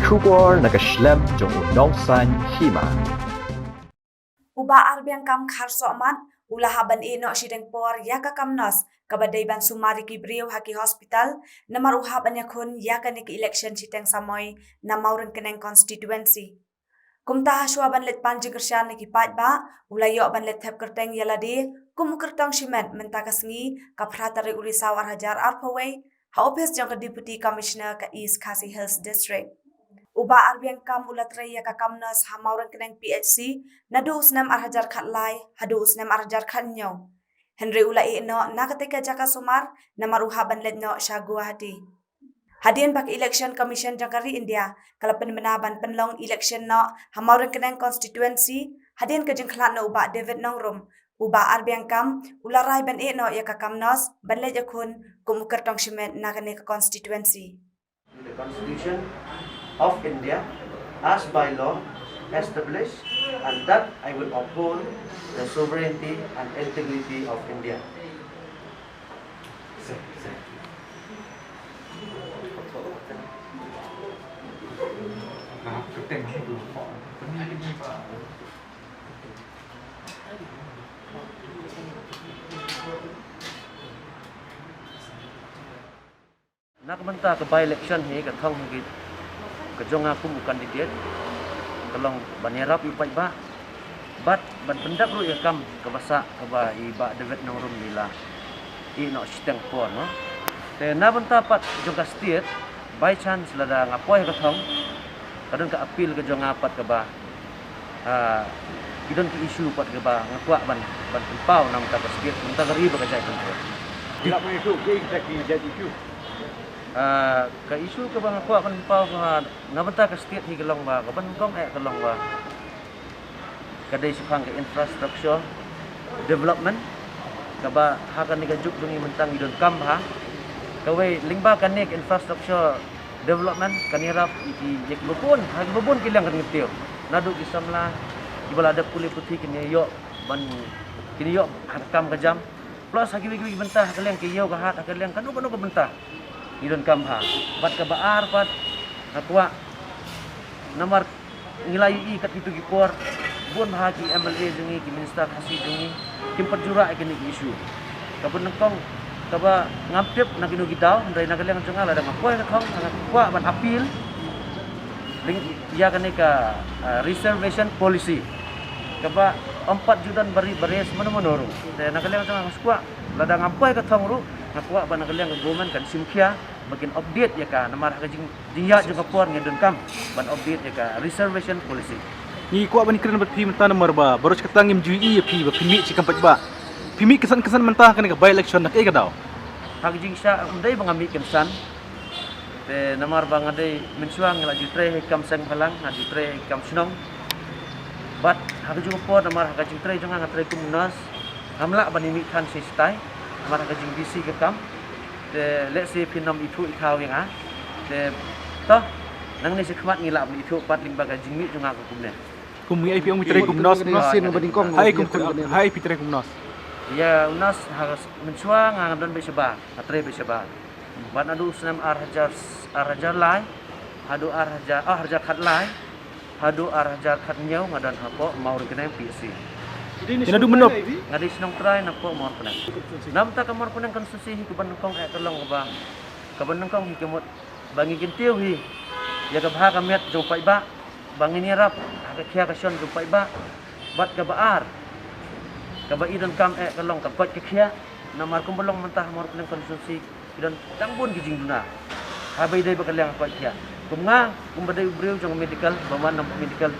Kubor nakaslem jong unongsan hima. Uba arbiang kam kharso aman ulah haban ino sideng por yaka kamnos kabadai ban sumari ki brio haki hospital namar uhaban yakun yaka ni ki election siteng samoy na mauren keneng constituency. Kumta haswa ban let panji gersyan ni ki pat ba ulayo ban let thep kerteng yaladi kum kertong simen mentakasngi kaprata re uri sawar hajar arpaway ha office jang ka deputy commissioner ka East Khasi Hills district. Uba arbiang kam ulatre ya ka kamnas hamauran keneng PHC nadu usnam arhajar khatlai hadu usnam arhajar khanyo Henry ulai no nakatika jaka sumar namaruha banlet no Guwahati Hadian bak election commission jangkari India kalapan menaban penlong election no hamauran keneng constituency hadian ka jengklat no uba David Nongrum uba arbiang kam ularai ban no ya ka kamnas banlet yakun kumukar tong shimen nakane ka constituency. The Constitution of India as by law established, and that I will uphold the sovereignty and integrity of India. Nak benta ke by election hi ke thong hi ke jong aku bukan kandidat kalong banirap ipai ba bat ban pendak ru ya kam ke basa ke ba iba David Nongrum bila i no siteng po no te na benta pat jong ka state by chance lada ngapoi ke thong kadang ka appeal ke jong apat ke ba idon ke isu pat ke ba ngakwa ban pau nam ta state benta gari ba ka jai kan Tidak punya itu, dia exactly that issue. Ka isu ka bang ako akan pau nga banta ka state hi kalong ba ka ban kong kalong ba kadai sukhang ka infrastructure development ka ba hakan ni ka juk dungi mentang idon kam ha kawai lingba kan ni infrastructure development kanirap iki bubun kilang kan ngetio nadu kisamla ibala ada puli putih kini yo ban kini yo hakam ka jam plus hagi bentah kalian ke yo ka hat kalian kanu ka bentah idon kamha bat ka baar pat nakwa namar ngilai i kat itu gipor bun haki MLA jengi ki minister hasi jengi kim perjura kini isu kabun nangkong kaba ngampip na ginu gitaw ndai na kalian jungal ada ngapoy ka thong nakwa ban appeal ling iya kani ka reservation policy kaba 4 judan bari bares mano-mano ru te nakaliang jungal skwa lada ngapoy ka thong ru nakwa ban nakaliang government kan simkia bagian update ya ka namar ka jingya juga por ngedon kam ban update ya ka reservation policy Ni kuat bani keren berpi mentah nomor ba, baru sekatang im jui ya pi ba pimi cikam pat ba. Pimi kesan mentah kan by election nak ega daw. hak jing sya undai bangami kensan te namar bangadai mensuang la jutre kam sang halang na jutre kam snong bat hak juga por namar hak jing tre jangan ngatre kumnas hamla bani mi khan sistai namar hak jing bisi ke kam te let's say pinom itu ikhaw yang te toh nang ni sekhmat ngilap ni itu pat ling baga jing mi junga ko kumne Kum ai pi ong mitre kumnos. Hai pi tre kumnos. Ya unas harus mensuang ngadon be seba atre be seba ban adu senam arhajar lai hadu arhajar khat lai hadu arhajar khat nyau ngadon hapo mau keneng PSC Ini adu menop. ngadi senong try napo mau keneng nam ta kamar keneng konstitusi hi kuban kong tolong ba kaban kong hi kemot bangi kintiu hi ya ka bha kamet jong pai ba bangi ni rap ka khia ka son jong pai ba bat ka baar kaba idon kam kalong ka kot kia namar kumbulong mentah mor keneng konstitusi idon tangbun gijing duna habai dai bakaliang kot kia kumnga kumbadai ubriu jong medical baman nam medical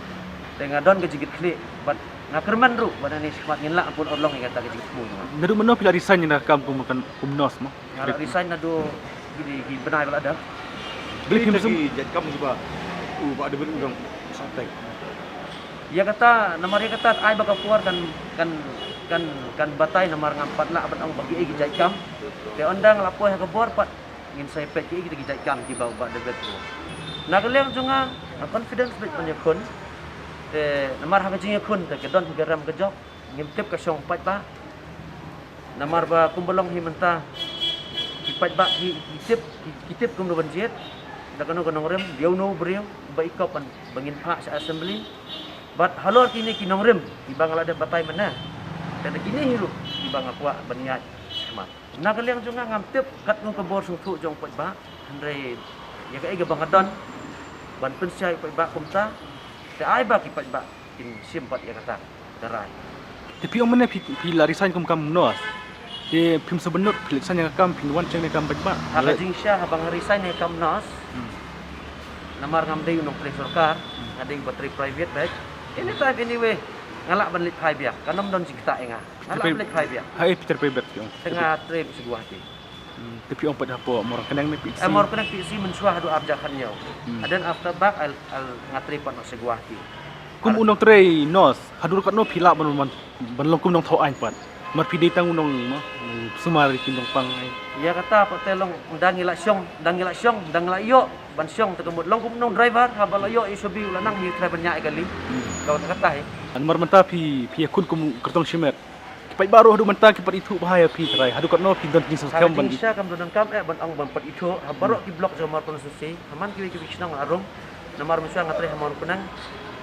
tenga don gejigit kli bat ngakerman ru banani smat nginla ampun orlong ingata gejigit mu Nadu menop pila resign na kam kan kumnos mo. ngara resign nado gi benai bala ada Beli pim lagi jadi kamu juga. Pak ada berudang santai. ya kata namar ya kata ai baka puar kan batai namar ngampat la ban ang bagi gi jai kam te ondang lapo ha kabor pat ngin sai pet gi jai kam ki bau ba degat ko nakaliang junga confidence bit panyakun te namar ha jing yakun te kedon garam ke jok ngim tip ka song pat ba namar ba kumbolong hi menta ki pat ba ki tip kum do banjet kanu kanong rem dia no brio ba ikop an bangin pa sa assembly bat halor kini kinong rem ibang ala batay mana dan kini hirup ibang akwa baniat mat nagaliang junga ngamtip kat ng kabor sung thu jong pat ba andre ya ka iga bangadon ban pensai pat ba kumta te ai ba ki pat ba kin simpat ya kata darai Tapi ang mana pila resign kum kam nos. Di pim sebenut pilihan yang kam pinduan ceng kam ba. haka jing siya habang resign ni kamnas namar ngamday unong pre sarkar ngading battery private back anytime anyway ngalak banlit hai biak kanam don sikta nga ngalak banlit hai biak Hai Peter Pebet yung. tengah trip seguati Tapi ang pada apa orang kenang ni piksi. amor kena pisi mensuah adu abjakan nyaw then after back al ngatri pan seguati Kum unong tray nos hadur kat no pila ban kum nong thau ain pat. Mar pidai tang unong sumari kindong pang ai. ya kata pa telong dangila syong dangila yo ban syong tegemut long kum nong driver habal yo isubi ulanang hi driver nya kali kau kata An mar manta pi akun kum kertong shimet. Kipai baru hadu manta kipat itu bahaya pi tray. Hadu kat no pi don kisah kam ban. Siya kam doon kam ban ang ban pat ito habaro ki block sa mar konsusi haman ki sinang arom namar misya nga tre hamon kunang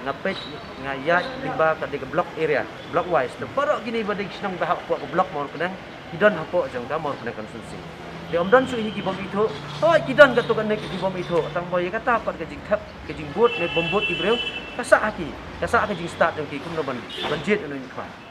ngapet nga ya tiba ka di block area block wise habaro gini badig sinang bahak po ko block mon kunang kidon hapo jang ka mon kunang konsusi di om don su ini ki bom ito hoy kidon gatukan nek ki bom ito tang boy kata pat ka jing thap ka jing bot nek bom bot ibreu kasa aki jing start ki kum no ban jet no ni